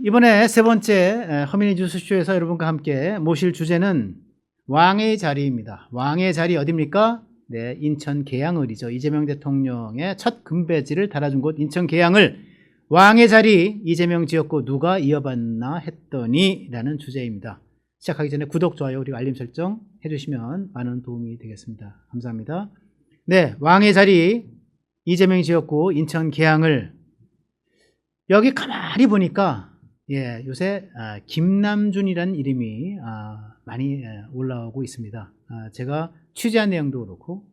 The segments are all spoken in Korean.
이번에 세 번째 허민희 뉴스쇼에서 여러분과 함께 모실 주제는 왕의 자리입니다. 왕의 자리 어디입니까? 네, 인천 계양을이죠. 이재명 대통령의 첫 금배지를 달아준 곳 인천 계양을 왕의 자리 이재명 지었고 누가 이어받나 했더니 라는 주제입니다. 시작하기 전에 구독, 좋아요, 그리고 알림 설정 해주시면 많은 도움이 되겠습니다. 감사합니다. 네, 왕의 자리 이재명이 지었고 인천 계양을 여기 가만히 보니까 요새 김남준이라는 이름이 많이 올라오고 있습니다. 제가 취재한 내용도 그렇고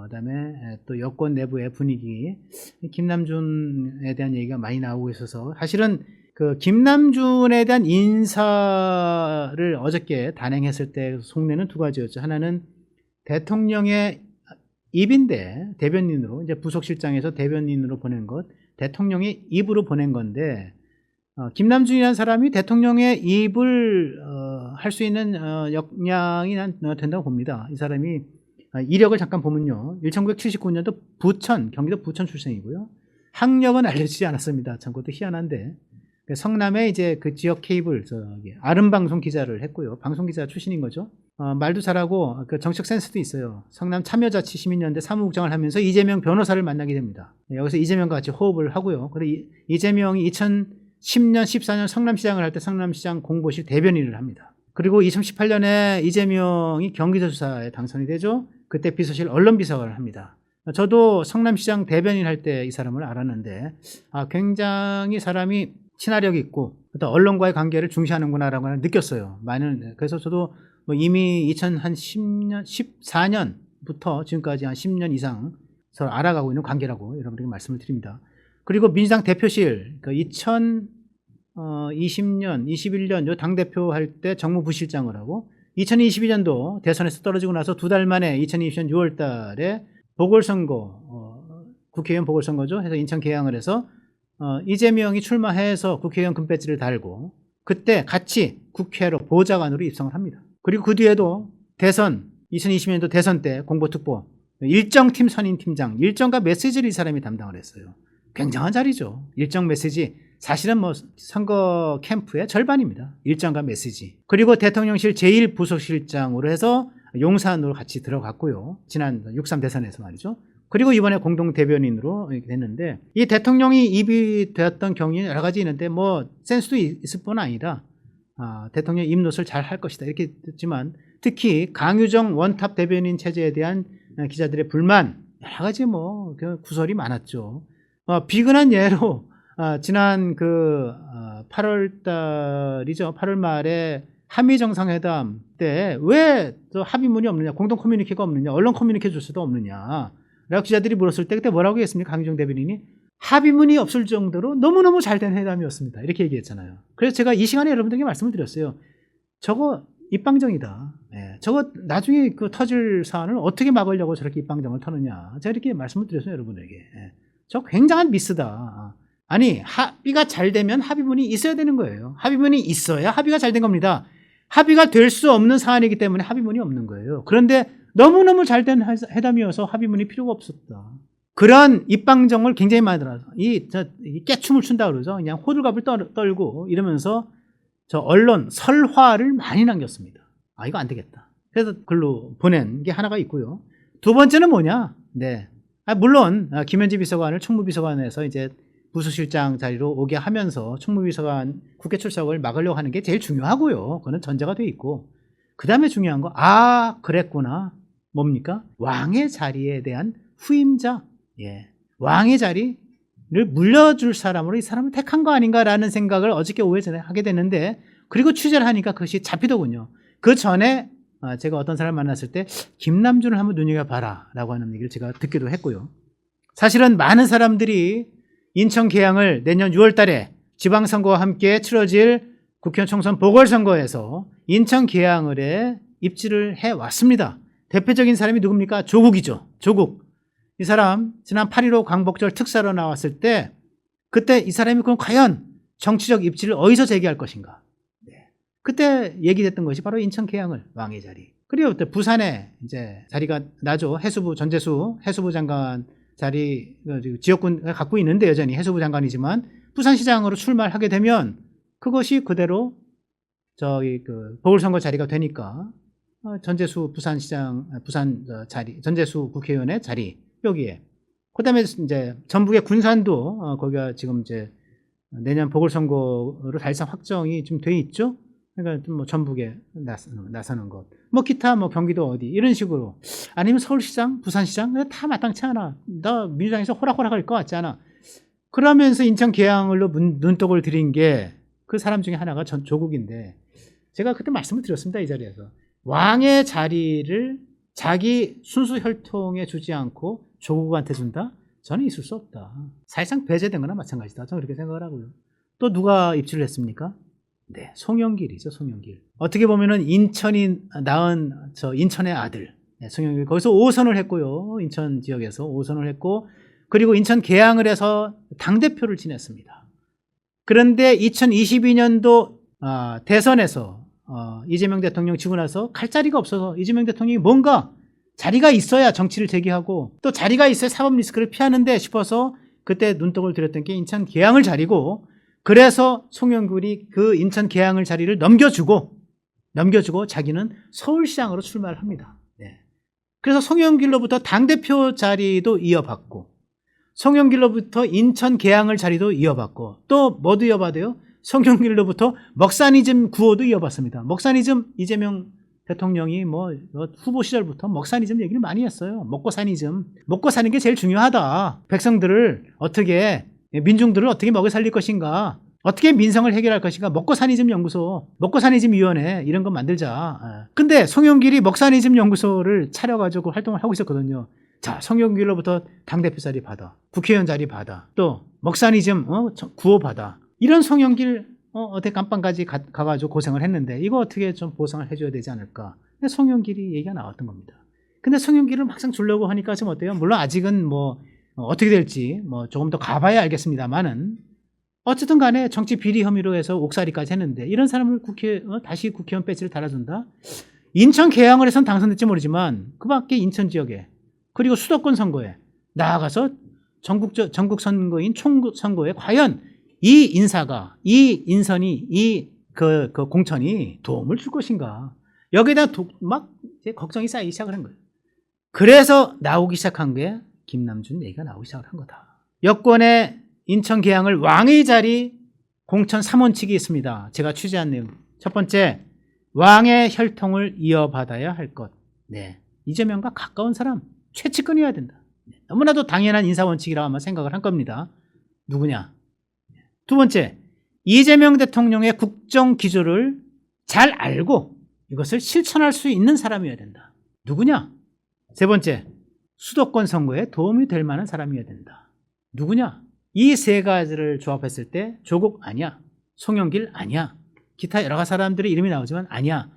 그다음에 또 여권 내부의 분위기, 김남준에 대한 얘기가 많이 나오고 있어서 사실은 그 김남준에 대한 인사를 어저께 단행했을 때 속내는 두 가지였죠. 하나는 대통령의 입인데 대변인으로 이제 부속실장에서 대변인으로 보낸 것, 대통령의 입으로 보낸 건데 김남준이라는 사람이 대통령의 입을 할 수 있는 역량이 난 된다고 봅니다. 이 사람이 이력을 잠깐 보면요, 1979년도 부천, 경기도 부천 출생이고요. 학력은 알려지지 않았습니다. 참 그것도 희한한데 성남에 이제 그 지역 케이블 아름방송 기자를 했고요. 방송 기자 출신인 거죠. 말도 잘하고 그 정책 센스도 있어요. 성남 참여자치 시민연대 사무국장을 하면서 이재명 변호사를 만나게 됩니다. 여기서 이재명과 같이 호흡을 하고요. 그리고 이재명이 2010년, 14년 성남시장을 할 때 성남시장 공보실 대변인을 합니다. 그리고 2018년에 이재명이 경기도지사에 당선이 되죠. 그때 비서실 언론비서관을 합니다. 저도 성남시장 대변인 할 때 이 사람을 알았는데 굉장히 사람이 친화력이 있고 또 언론과의 관계를 중시하는구나라고 느꼈어요. 그래서 저도 이미 2010년, 14년부터 지금까지 한 10년 이상 서로 알아가고 있는 관계라고 여러분들에게 말씀을 드립니다. 그리고 민주당 대표실 2020년, 21년 요 당대표 할 때 정무부실장을 하고 2022년도 대선에서 떨어지고 나서 두 달 만에 2020년 6월 달에 보궐선거, 국회의원 보궐선거죠. 해서 인천 계양을 해서 이재명이 출마해서 국회의원 금배지를 달고 그때 같이 국회로 보좌관으로 입성을 합니다. 그리고 그 뒤에도 대선 2020년도 대선 때 공보특보 일정팀 선임팀장, 일정과 메시지를 이 사람이 담당을 했어요. 굉장한 자리죠. 일정 메시지 사실은 선거 캠프의 절반입니다. 일정과 메시지. 그리고 대통령실 제1부속실장으로 해서 용산으로 같이 들어갔고요. 지난 6.3 대선에서 말이죠. 그리고 이번에 공동대변인으로 됐는데 이 대통령이 입이 되었던 경위는 여러 가지 있는데 센스도 있을 뿐 아니라 대통령 입노릇을 잘 할 것이다 이렇게 듣지만 특히 강유정 원탑 대변인 체제에 대한 기자들의 불만 여러 가지 그 구설이 많았죠. 비근한 예로 지난 8월 달이죠. 8월 말에 한미 정상회담 때 왜 합의문이 없느냐, 공동 커뮤니케가 없느냐, 언론 커뮤니케 줄 수도 없느냐 라고 기자들이 물었을 때 그때 뭐라고 했습니까? 강유정 대변인이 합의문이 없을 정도로 너무너무 잘된 회담이었습니다. 이렇게 얘기했잖아요. 그래서 제가 이 시간에 여러분들에게 말씀을 드렸어요. 저거 입방정이다. 저거 나중에 터질 사안을 어떻게 막으려고 저렇게 입방정을 터느냐. 제가 이렇게 말씀을 드렸어요. 여러분에게. 저 굉장한 미스다. 아니 합의가 잘 되면 합의문이 있어야 되는 거예요. 합의문이 있어야 합의가 잘 된 겁니다. 합의가 될 수 없는 사안이기 때문에 합의문이 없는 거예요. 그런데 너무너무 잘된 회담이어서 합의문이 필요가 없었다. 그런 입방정을 굉장히 많이 들어서 이 깨춤을 춘다 그러죠. 그냥 호들갑을 떨고 이러면서 저 언론 설화를 많이 남겼습니다. 이거 안 되겠다. 그래서 글로 보낸 게 하나가 있고요. 두 번째는 뭐냐? 물론 김현지 비서관을 총무비서관에서 이제 부수실장 자리로 오게 하면서 총무비서관 국회 출석을 막으려고 하는 게 제일 중요하고요. 그거는 전제가 돼 있고 그 다음에 중요한 거 그랬구나. 뭡니까? 왕의 자리에 대한 후임자, 왕의 자리를 물려줄 사람으로 이 사람을 택한 거 아닌가라는 생각을 어저께 오후에 전에 하게 됐는데 그리고 취재를 하니까 그것이 잡히더군요. 그 전에 제가 어떤 사람을 만났을 때 김남준을 한번 눈여겨봐라 라고 하는 얘기를 제가 듣기도 했고요. 사실은 많은 사람들이 인천 계양을 내년 6월 달에 지방선거와 함께 치러질 국회의원 총선 보궐선거에서 인천 계양을에 입지를 해왔습니다. 대표적인 사람이 누굽니까? 조국이죠. 조국. 이 사람 지난 8.15 광복절 특사로 나왔을 때 그때 이 사람이 그럼 과연 정치적 입지를 어디서 제기할 것인가. 그때 얘기됐던 것이 바로 인천 계양을 왕의 자리. 그리고 또 부산에 이제 자리가 나죠. 전재수 해수부 장관 자리 지역군 갖고 있는데 여전히 해수부 장관이지만 부산시장으로 출마를 하게 되면 그것이 그대로 저기 그 보궐선거 자리가 되니까 전재수 부산 자리, 전재수 국회의원의 자리 여기에. 그다음에 이제 전북의 군산도 거기가 지금 이제 내년 보궐선거로 사실상 확정이 좀 돼 있죠. 그러니까 뭐 전북에 나서는 것, 뭐 기타 뭐 경기도 어디 이런 식으로, 아니면 서울시장, 부산시장 다 마땅치 않아. 나 민주당에서 호락호락할 것 같지 않아. 그러면서 인천 계양을로 눈독을 들인 게 그 사람 중에 하나가 조국인데, 제가 그때 말씀을 드렸습니다. 이 자리에서 왕의 자리를 자기 순수 혈통에 주지 않고 조국한테 준다? 저는 있을 수 없다. 사실상 배제된 거나 마찬가지다. 저는 그렇게 생각을 하고요. 또 누가 입주를 했습니까? 네, 송영길이죠. 송영길. 어떻게 보면은 인천이 낳은 인천의 아들, 네, 송영길. 거기서 5선을 했고요. 인천 지역에서 5선을 했고, 그리고 인천 계양을 해서 당대표를 지냈습니다. 그런데 2022년도 대선에서 이재명 대통령 지고 나서 갈 자리가 없어서 이재명 대통령이 뭔가 자리가 있어야 정치를 재개하고, 또 자리가 있어야 사법 리스크를 피하는데 싶어서 그때 눈독을 들였던 게 인천 계양을 자리고, 그래서 송영길이 그 인천 계양을 자리를 넘겨주고 자기는 서울시장으로 출마를 합니다. 네. 그래서 송영길로부터 당대표 자리도 이어받고, 송영길로부터 인천 계양을 자리도 이어받고, 또 뭐도 이어받아요? 송영길로부터 먹사니즘 구호도 이어받습니다. 먹사니즘, 이재명 대통령이 뭐 후보 시절부터 먹사니즘 얘기를 많이 했어요. 먹고 사니즘. 먹고 사는 게 제일 중요하다. 백성들을 어떻게, 민중들을 어떻게 먹여 살릴 것인가, 어떻게 민생을 해결할 것인가, 먹고사니즘 연구소, 먹고사니즘 위원회 이런 거 만들자. 근데 송영길이 먹사니즘 연구소를 차려가지고 활동을 하고 있었거든요. 자, 송영길로부터 당대표 자리 받아, 국회의원 자리 받아, 또 먹사니즘 구호 받아. 이런 송영길 어떻게 감방까지 가가지고 고생을 했는데 이거 어떻게 좀 보상을 해줘야 되지 않을까. 송영길이 얘기가 나왔던 겁니다. 근데 송영길을 막상 주려고 하니까 좀 어때요? 물론 아직은 뭐 어떻게 될지 뭐 조금 더 가봐야 알겠습니다만은, 어쨌든 간에 정치 비리 혐의로 해서 옥살이까지 했는데, 이런 사람을 다시 국회의원 배지를 달아준다? 인천 계양을 해서는 당선될지 모르지만 그 밖에 인천 지역에, 그리고 수도권 선거에 나아가서 전국 선거인 총선거에 과연 이 인사가, 이 인선이, 그 공천이 도움을 줄 것인가, 여기에 대한 막 이제 걱정이 쌓이기 시작을 한 거예요. 그래서 나오기 시작한 게 김남준 얘기가 나오기 시작을 한 거다. 여권의 인천 계양을 왕의 자리 공천 3원칙이 있습니다. 제가 취재한 내용. 첫 번째, 왕의 혈통을 이어받아야 할 것. 네, 이재명과 가까운 사람 최측근이어야 된다. 너무나도 당연한 인사원칙이라고 아마 생각을 한 겁니다. 누구냐? 두 번째, 이재명 대통령의 국정 기조를 잘 알고 이것을 실천할 수 있는 사람이어야 된다. 누구냐? 세 번째, 수도권 선거에 도움이 될 만한 사람이어야 된다. 누구냐? 이 세 가지를 조합했을 때 조국 아니야, 송영길 아니야, 기타 여러 가지 사람들의 이름이 나오지만 아니야.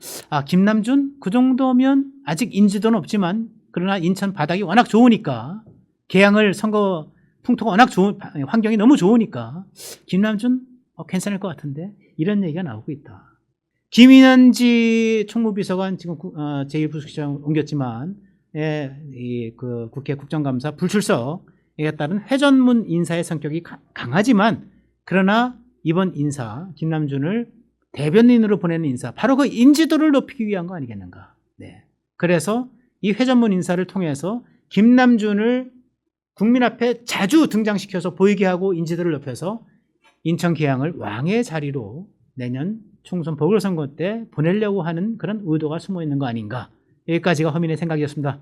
김남준 그 정도면 아직 인지도는 없지만 그러나 인천 바닥이 워낙 좋으니까, 계양을 선거 풍토가 워낙 좋은, 환경이 너무 좋으니까 김남준 괜찮을 것 같은데, 이런 얘기가 나오고 있다. 김인현지 총무비서관 지금 제1부수시장 옮겼지만 그 국회 국정감사 불출석에 따른 회전문 인사의 성격이 강하지만, 그러나 이번 인사 김남준을 대변인으로 보내는 인사, 바로 그 인지도를 높이기 위한 거 아니겠는가. 네. 그래서 이 회전문 인사를 통해서 김남준을 국민 앞에 자주 등장시켜서 보이게 하고 인지도를 높여서 인천 계양을 왕의 자리로 내년 총선 보궐선거 때 보내려고 하는 그런 의도가 숨어 있는 거 아닌가. 여기까지가 허민의 생각이었습니다.